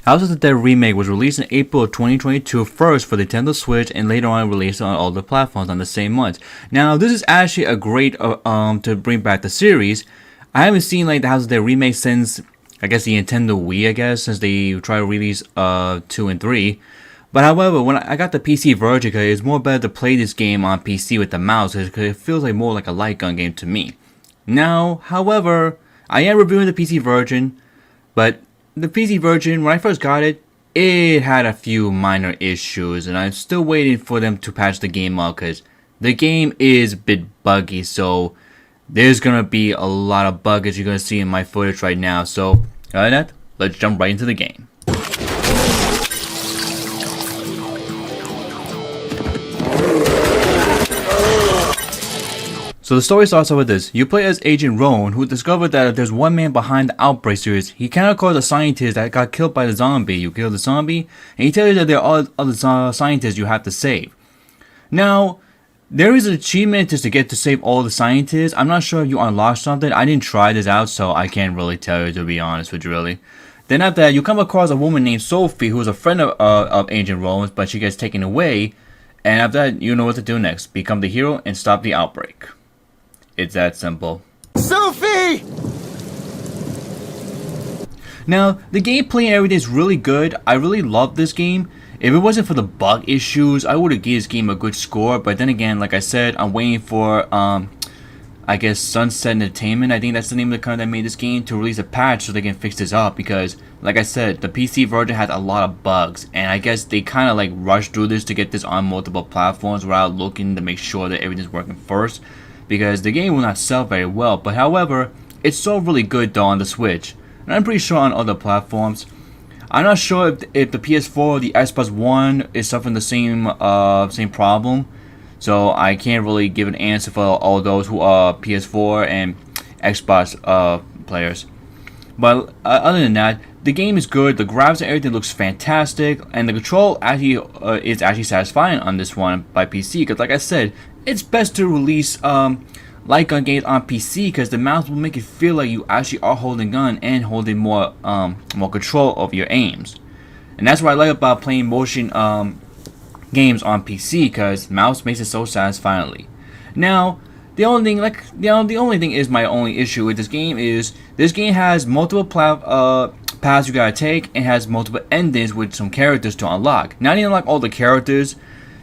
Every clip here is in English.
House of the Dead Remake was released in April of 2022, first for the Nintendo Switch and later on released on all the platforms on the same month. Now, this is actually a great to bring back the series. I haven't seen like the House of the Dead Remake since, I guess, the Nintendo Wii, I guess, since they tried to release 2 and 3. But however, when I got the PC version, it's more better to play this game on PC with the mouse because it feels like more like a light gun game to me. Now, however, I am reviewing the PC version, but the PC version, when I first got it, it had a few minor issues, and I'm still waiting for them to patch the game up because the game is a bit buggy, so there's gonna be a lot of bugs you're gonna see in my footage right now. So, other than that, let's jump right into the game. So the story starts off with this. You play as Agent Rowan, who discovered that there's one man behind the Outbreak series. He cannot call the scientist that got killed by the zombie. You kill the zombie, and he tells you that there are other scientists you have to save. Now, there is an achievement just to get to save all the scientists. I'm not sure if you unlock something. I didn't try this out, so I can't really tell you, to be honest with you, really. Then after that, you come across a woman named Sophie, who is a friend of Agent Rowan's, but she gets taken away. And after that, you know what to do next. Become the hero and stop the outbreak. It's that simple. Sophie! Now, the gameplay and everything is really good. I really love this game. If it wasn't for the bug issues, I would have given this game a good score. But then again, like I said, I'm waiting for, I guess, Sunset Entertainment, I think that's the name of the company that made this game, to release a patch so they can fix this up. Because, like I said, the PC version had a lot of bugs. And I guess they kind of like rushed through this to get this on multiple platforms without looking to make sure that everything's working first. Because the game will not sell very well, but however, it's sold really good though on the Switch, and I'm pretty sure on other platforms. I'm not sure if the PS4 or the Xbox One is suffering the same problem, so I can't really give an answer for all those who are PS4 and Xbox players. But other than that, the game is good. The graphics and everything looks fantastic, and the control actually is actually satisfying on this one by PC. Because, like I said, it's best to release light gun games on PC because the mouse will make it feel like you actually are holding gun and holding more control of your aims. And that's what I like about playing motion games on PC, because mouse makes it so satisfyingly. Now, the only thing is my only issue with this game is this game has multiple paths you gotta take and has multiple endings with some characters to unlock. Now, I didn't unlock all the characters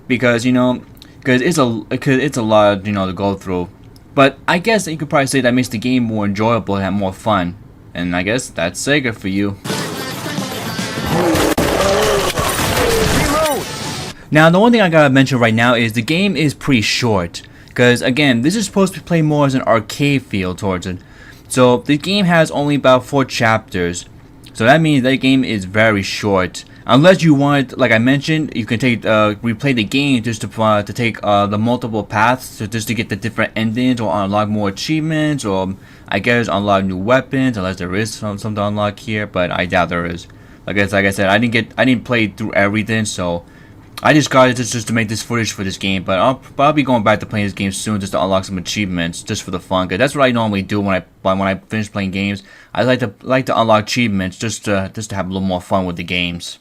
because because it's a lot to go through. But I guess you could probably say that makes the game more enjoyable and have more fun. And I guess that's Sega for you. Now, the one thing I gotta mention right now is the game is pretty short. Because, again, this is supposed to play more as an arcade feel towards it. So, the game has only about 4 chapters. So, that means that game is very short. Unless you want, like I mentioned, you can take replay the game just to take the multiple paths, just to get the different endings or unlock more achievements, or I guess unlock new weapons, unless there is some to unlock here, but I doubt there is. Like I said, I didn't play through everything, so I just got it just to make this footage for this game. But I'll be going back to playing this game soon just to unlock some achievements, just for the fun. Cause that's what I normally do when I finish playing games. I like to unlock achievements just to have a little more fun with the games.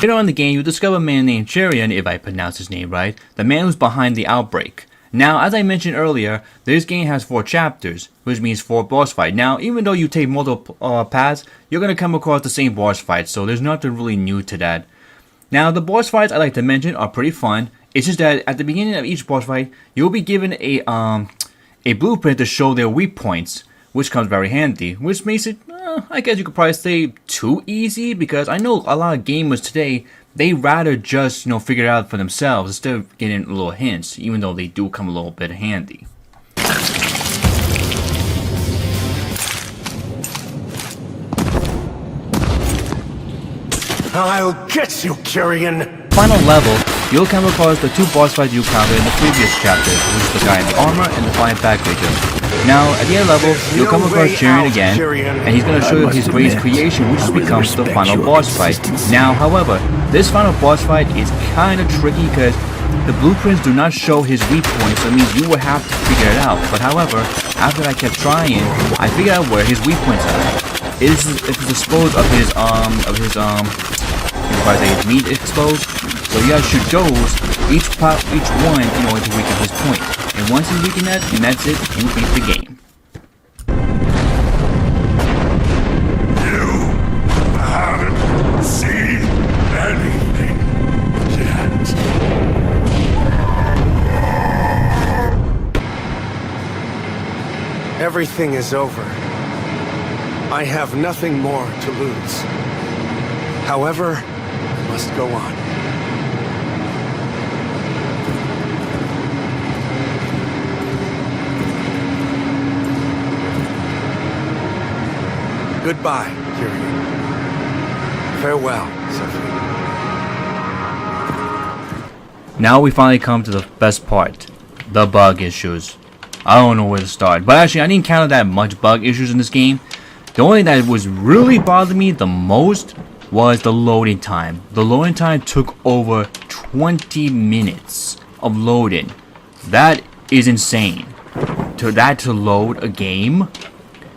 Later on in the game, you discover a man named Cherian, if I pronounce his name right, the man who's behind the outbreak. Now, as I mentioned earlier, this game has 4 chapters, which means 4 boss fights. Now, even though you take multiple paths, you're going to come across the same boss fights, so there's nothing really new to that. Now, the boss fights I like to mention are pretty fun. It's just that at the beginning of each boss fight, you'll be given a blueprint to show their weak points, which comes very handy, which makes it, I guess you could probably say, too easy, because I know a lot of gamers today, they rather just, figure it out for themselves instead of getting little hints, even though they do come a little bit handy. I'll get you, Kyrian! Final level, you'll come across the 2 boss fights you encountered in the previous chapters, which is the guy in the armor and the flying backbreaker. Now, at the end level, you'll come across Cherian again, and he's going to show you his greatest creation, which becomes the final boss fight. Now, however, this final boss fight is kind of tricky because the blueprints do not show his weak points, so it means you will have to figure it out. But however, after I kept trying, I figured out where his weak points are. it's exposed of his if I say his meat exposed. So you gotta shoot those each one in order to weaken his point. And once you weaken that, and that's it, you beat the game. You haven't seen anything yet. Everything is over. I have nothing more to lose. However, I must go on. Goodbye, Kyrian. Farewell, Sophie. Now we finally come to the best part, the bug issues. I don't know where to start, but actually I didn't encounter that much bug issues in this game. The only thing that was really bothering me the most was the loading time. The loading time took over 20 minutes of loading. That is insane. To load a game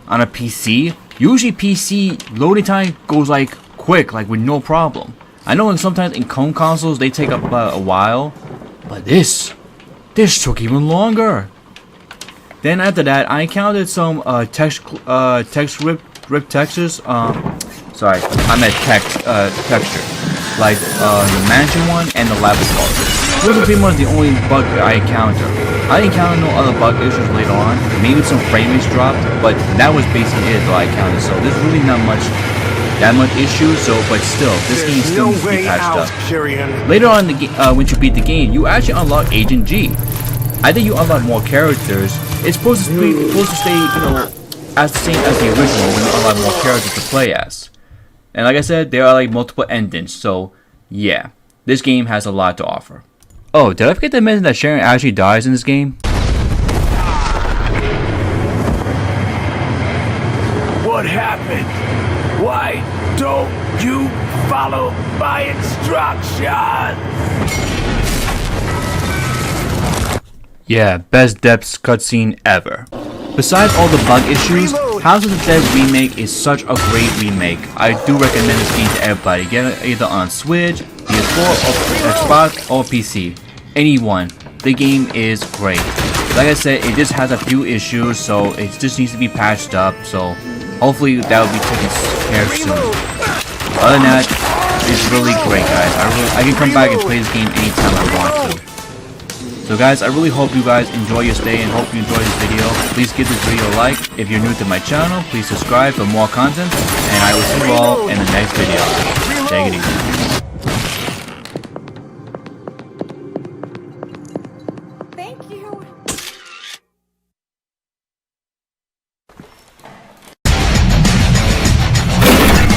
on a PC. Usually PC loading time goes like quick, like with no problem. I know sometimes in home consoles they take up a while, but this took even longer. Then after that, I encountered some text rip textures. Sorry, I meant texture, like the mansion one and the laboratory. Those are pretty much the only bug I encountered. I didn't encounter no other bug issues later on. Maybe some frame rates dropped, but that was basically it that I encountered. So there's really not that much issue. So, but still, this game still needs to be patched up. Later on in the game, once you beat the game, you actually unlock Agent G. I think you unlock more characters. It's supposed to stay, as the same as the original when you unlock more characters to play as. And like I said, there are like multiple endings. So yeah, this game has a lot to offer. Oh, did I forget to mention that Sharon actually dies in this game? What happened? Why don't you follow my instructions? Yeah, best depths cutscene ever. Besides all the bug issues, House of the Dead Remake is such a great remake. I do recommend this game to everybody. Get it either on Switch, PS4, or Xbox, or PC. Anyone. The game is great. Like I said, it just has a few issues, so it just needs to be patched up. So hopefully that will be taken care of soon. Other than that, it's really great, guys. I can come back and play this game anytime I want to. So guys, I really hope you guys enjoy your stay and hope you enjoy this video. Please give this video a like. If you're new to my channel, please subscribe for more content. And I will see you all in the next video. Take it easy.